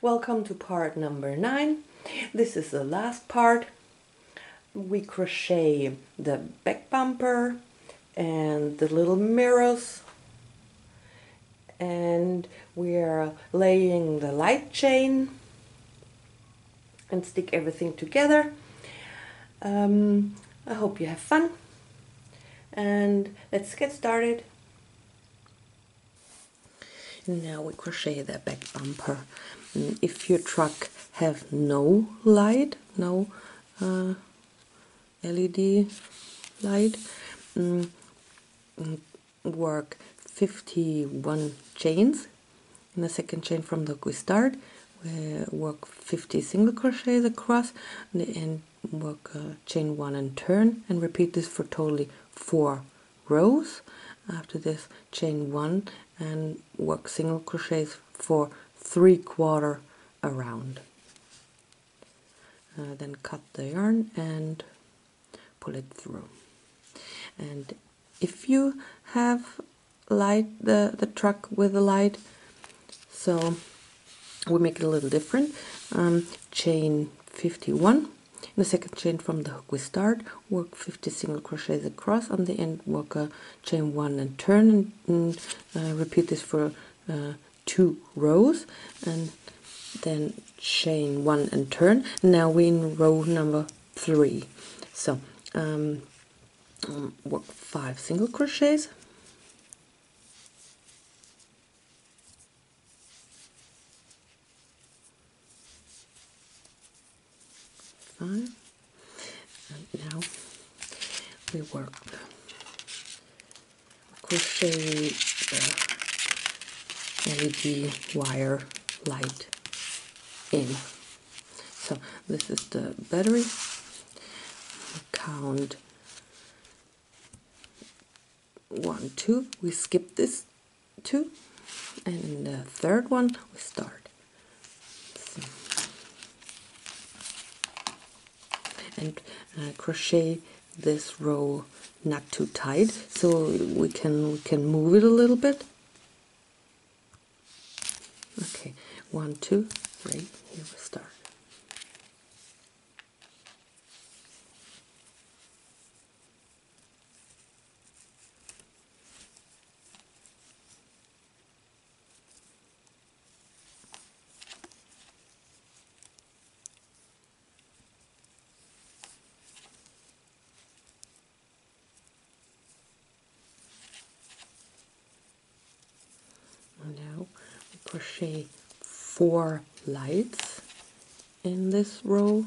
Welcome to part number 9. This is the last part. We crochet the back bumper and the little mirrors, and we are laying the light chain and stick everything together. I hope you have fun, and let's get started. Now we crochet the back bumper. If your truck have no light, no LED light, work 51 chains. In the second chain from the hook we start, we work 50 single crochets across, and work chain 1 and turn, and repeat this for totally 4 rows. After this, chain 1 and work single crochets for 3/4 around. Then cut the yarn and pull it through. And if you have light, the truck with the light, so we make it a little different. Chain 51, in the second chain from the hook we start, work 50 single crochets across. On the end, work a chain 1 and turn, and repeat this for 2 rows, and then chain 1 and turn. Now we're in row number 3. So work 5 single crochets, and now we work crochet the LED wire light in. So this is the battery. Count 1, 2. We skip this 2, and in the third one we start. So, and crochet this row not too tight, so we can move it a little bit. Okay, 1, 2, 3. Here we start. Now we crochet 4 lights in this row.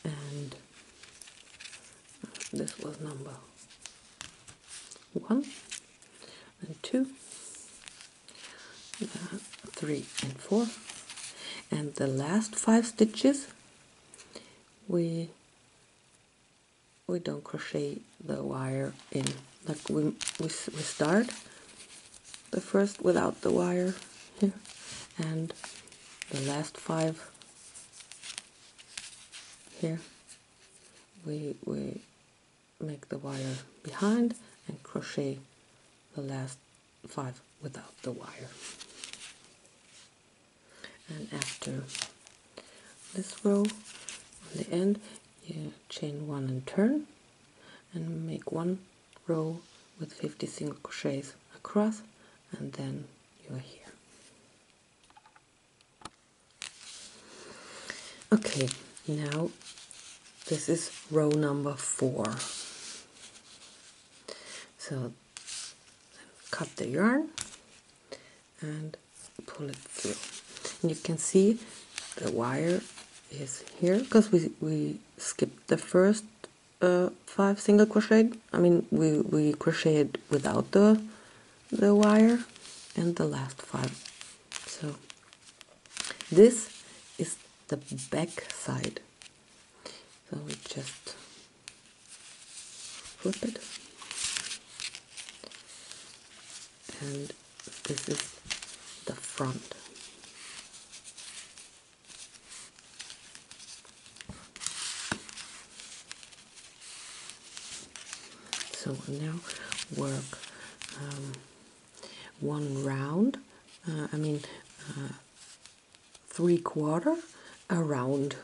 And this was number 1 and 2, 3 and 4. And the last 5 stitches we don't crochet the wire in. Like we start the first without the wire here, and the last 5 here we make the wire behind and crochet the last 5 without the wire. And after this row, on the end, you chain 1 and turn, and make 1 row with 50 single crochets across, and then you're here. Okay, now this is row number 4. So cut the yarn and pull it through. And you can see the wire is here because we skipped the first 5 single crochet. I mean, we crocheted without the wire, and the last 5. So this is the back side. So we just flip it, and this is the front. So now work one round, I mean 3/4 around.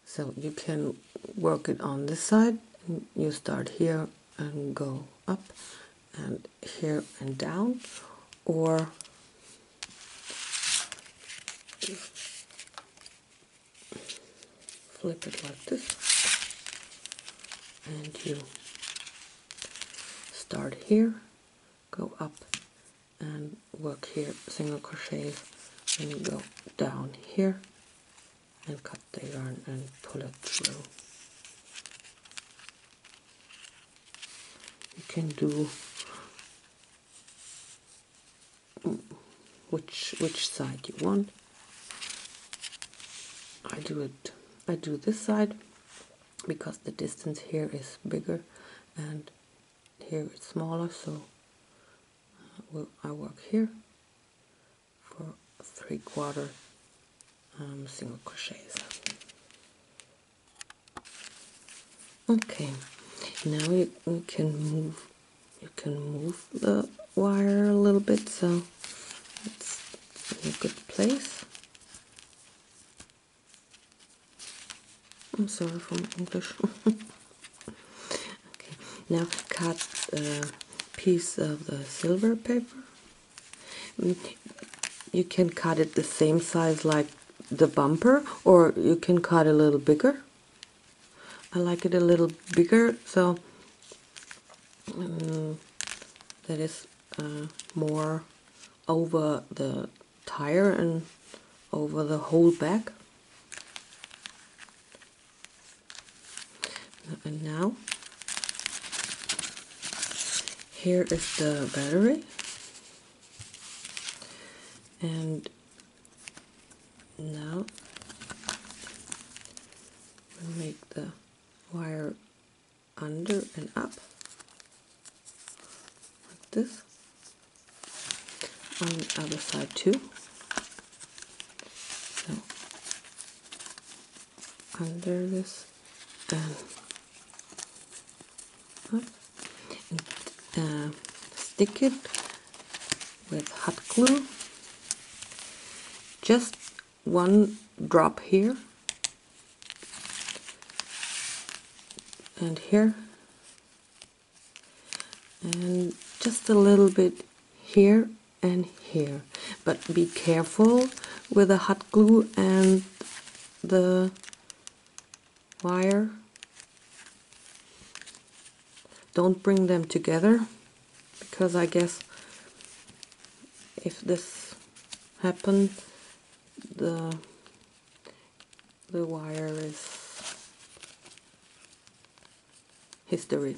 So you can work it on this side, and you start here and go up and here and down, or flip it like this, and you start here, go up and work here single crochets, and you go down here and cut the yarn and pull it through. You can do which side you want. I do this side because the distance here is bigger and here it's smaller, so I work here for 3/4 single crochets. Okay, now you can move the wire a little bit, so it's in a good place. I'm sorry for my English. Okay, now cut a piece of the silver paper. You can cut it the same size like the bumper, or you can cut a little bigger. I like it a little bigger, so that is more over the tire and over the whole back. And now here is the battery, and now we make the wire under and up like this. On the other side too. So under this and up, and stick it with hot glue. Just one drop here and here, and just a little bit here and here, but be careful with the hot glue and the wire. Don't bring them together, because I guess if this happened, the wire is history.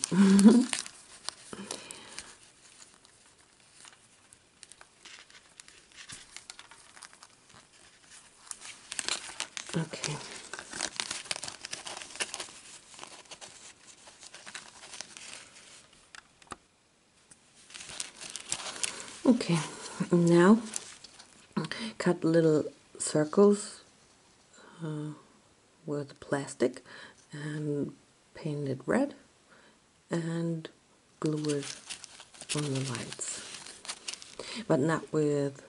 Okay. Okay, now cut little circles with plastic and paint it red and glue it on the lights, but not with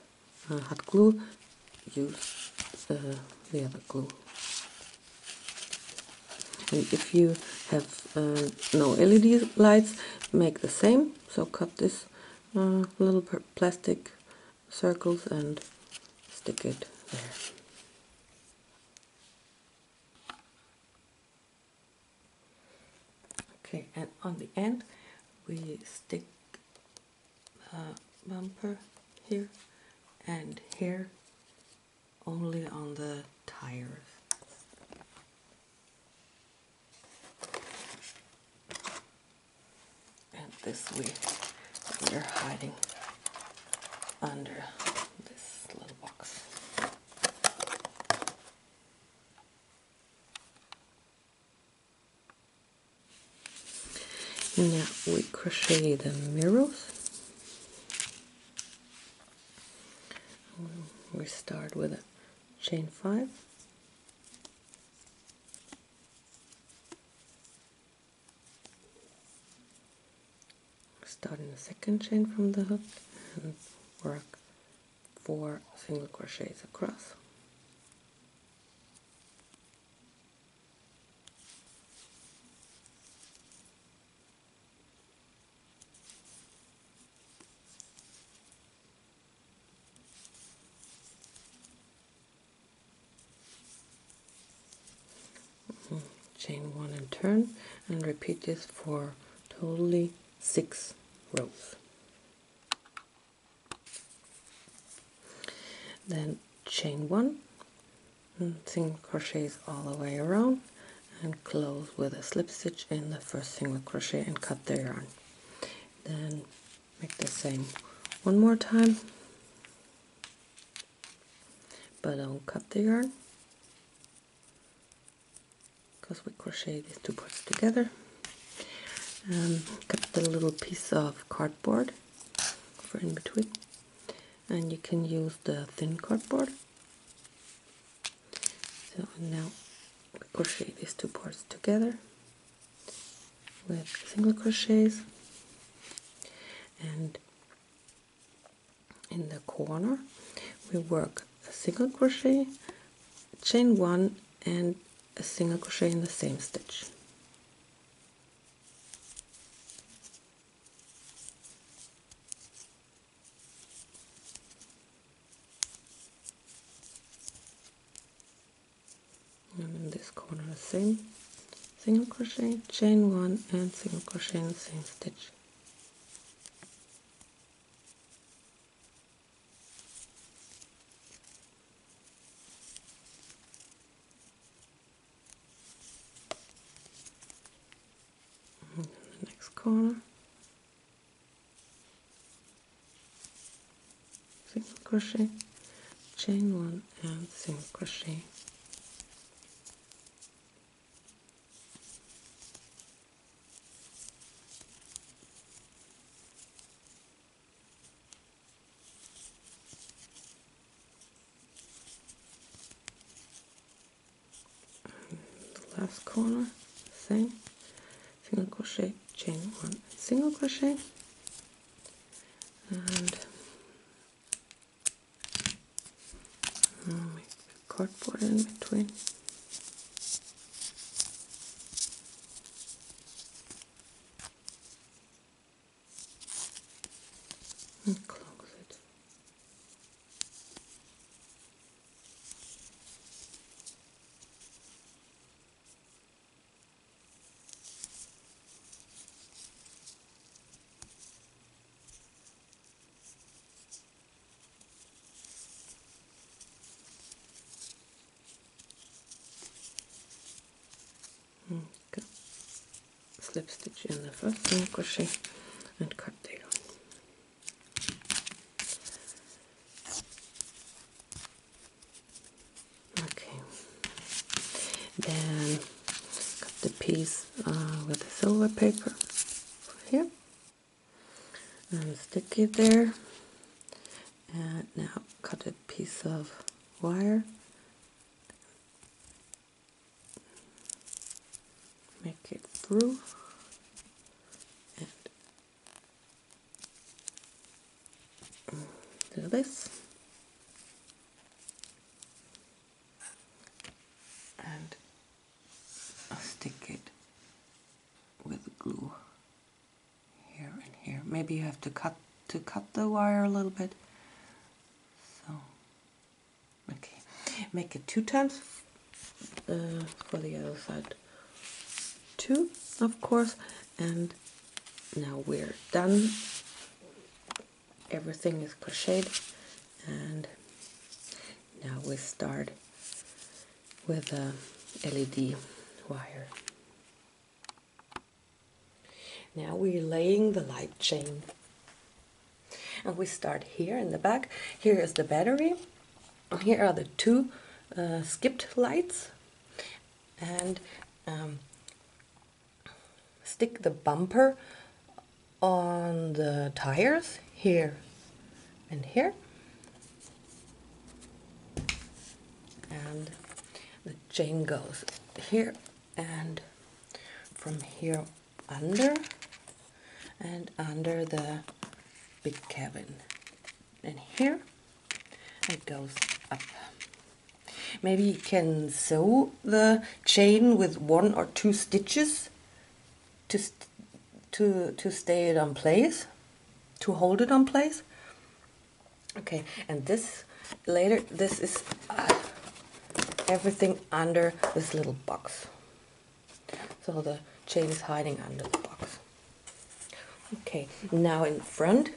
hot glue. Use the other glue. And if you have no LED lights, make the same. So cut this little plastic circles and stick it there. Okay, and on the end we stick the bumper here and here, only on the tires. And this we're hiding under this little box. Now we crochet the mirrors. We start with a chain 5. start in the second chain from the hook and work 4 single crochets across. Chain 1 and turn, and repeat this for totally 6 rows. Then chain 1 and single crochets all the way around and close with a slip stitch in the first single crochet and cut the yarn. Then make the same one more time, but don't cut the yarn because we crochet these two parts together. Cut the little piece of cardboard for in between, and you can use the thin cardboard. So now we crochet these two parts together with single crochets, and in the corner we work a single crochet, chain 1 and a single crochet in the same stitch. And in this corner the same, single crochet, chain 1 and single crochet in the same stitch. And in the next corner, single crochet, chain 1 and single crochet. Last corner, same, single crochet, chain 1 and single crochet, and make the cardboard in between. And close it. Go. Slip stitch in the first single crochet and cut the yarn. Okay, then cut the piece with the silver paper here and stick it there, and now cut a piece of wire, make it through, and do this, and I'll stick it with glue here and here. Maybe you have to cut the wire a little bit. So okay, make it 2 times for the other side. 2, of course, and now we're done. Everything is crocheted, and now we start with a LED wire. Now we're laying the light chain, and we start here in the back. Here is the battery. Here are the 2 skipped lights, and stick the bumper on the tires here and here, and the chain goes here and from here under, and under the big cabin. And here it goes up. Maybe you can sew the chain with 1 or 2 stitches to stay it on place, to hold it on place. Okay, and this later, this is everything under this little box. So the chain is hiding under the box. Okay, now in front,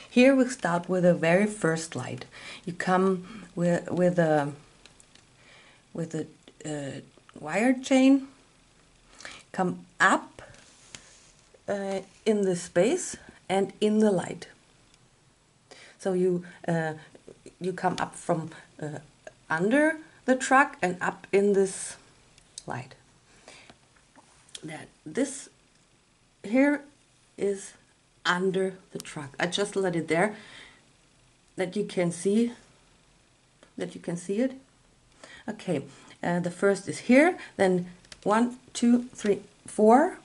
here we start with the very first light. You come with a wire chain, come up in the space and in the light. So you come up from under the truck and up in this light. That this here is under the truck. I just let it there that you can see it. Okay, the first is here, then 1, 2, 3, 4.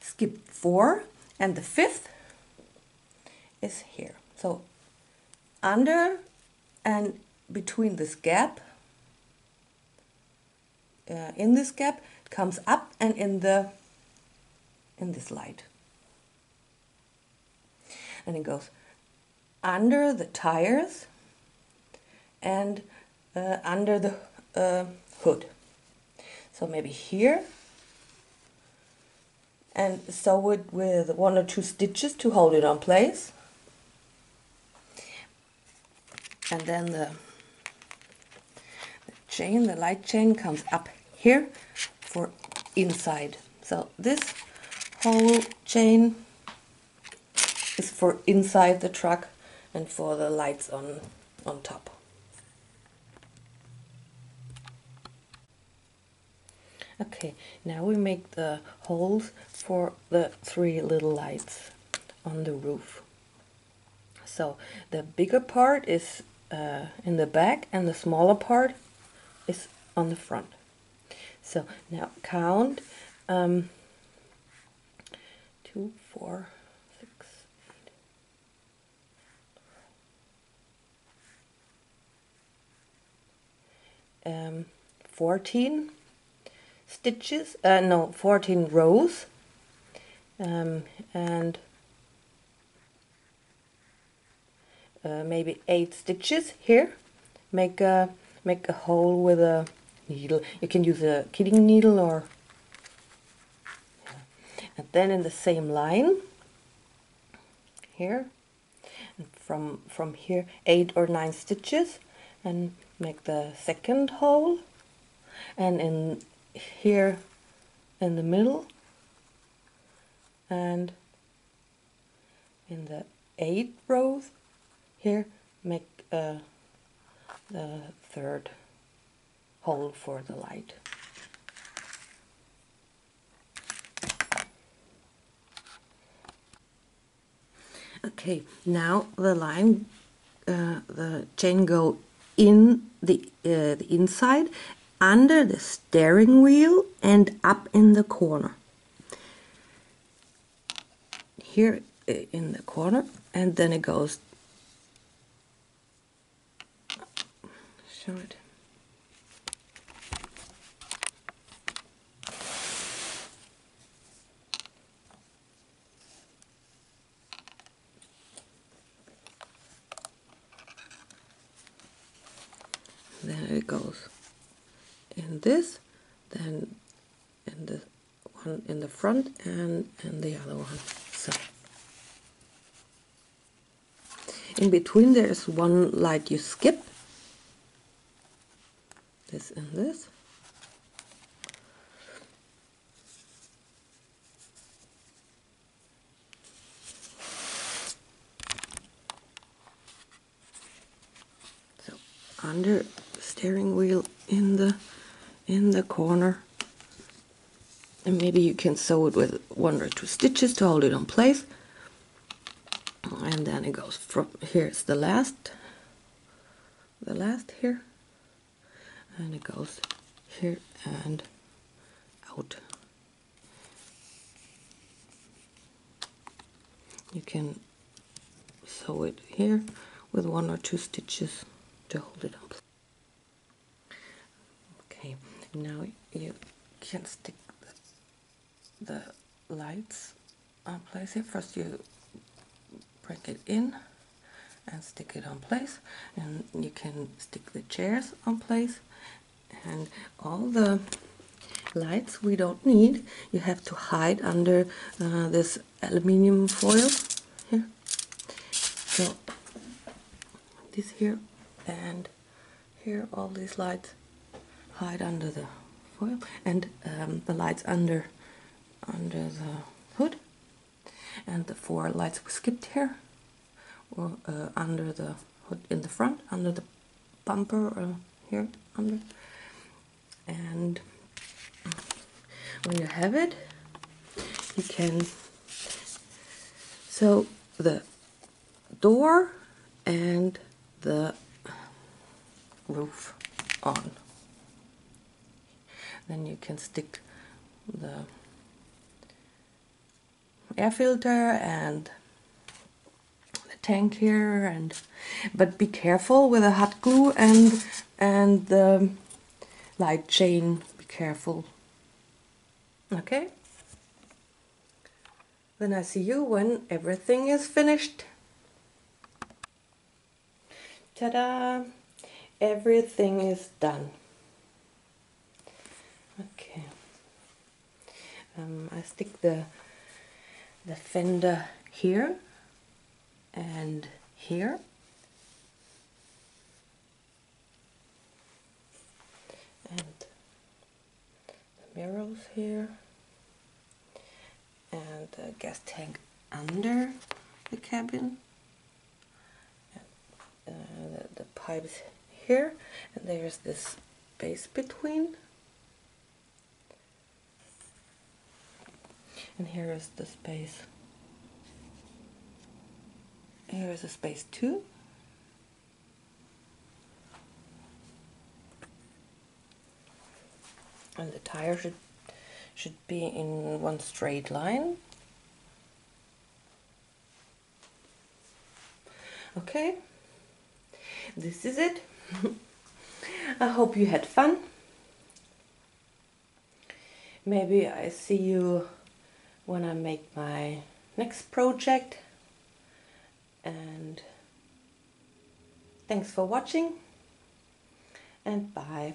Skip 4, and the 5th is here. So under and between this gap, in this gap, comes up and in this light. And it goes under the tires and under the hood. So maybe here, and sew it with 1 or 2 stitches to hold it on place. And then the chain, the light chain, comes up here for inside. So this whole chain is for inside the truck and for the lights on top. Okay, now we make the holes for the 3 little lights on the roof. So the bigger part is in the back and the smaller part is on the front. So now count 2, 4, 6, 8, 14 stitches, 14 rows, and maybe 8 stitches here. Make a hole with a needle. You can use a kitting needle or and then in the same line here, and from here 8 or 9 stitches, and make the second hole, and in here in the middle, and in the 8 rows here make the 3rd hole for the light. Okay, now the line, the chain go in the inside, under the steering wheel and up in the corner. Here in the corner, and then it goes. Show it. Then it goes in this, then in the one in the front and the other one. So in between there is one light you skip. This and this. So under steering wheel in the corner, and maybe you can sew it with 1 or 2 stitches to hold it on place. And then it goes from here's the last here, and it goes here and out. you can sew it here with 1 or 2 stitches to hold it up. Okay, now you can stick the lights on place here. First you break it in and stick it on place, and you can stick the chairs on place, and all the lights we don't need you have to hide under this aluminium foil here. So this here and here, all these lights hide under the foil, and the lights under the hood, and the 4 lights we skipped here or under the hood in the front, under the bumper here under. And when you have it, you can sew the door and the roof on. Then you can stick the air filter and the tank here, but be careful with the hot glue and the light chain. Be careful. Okay? Then I see you when everything is finished. Ta-da! Everything is done. Okay. I stick the fender here and here. And the mirrors here. And the gas tank under the cabin. And the pipes here. And there's this space between. And here is the space. Here is a space too. And the tire should be in one straight line. Okay, this is it. I hope you had fun. Maybe I see you when I make my next project. And thanks for watching, and bye.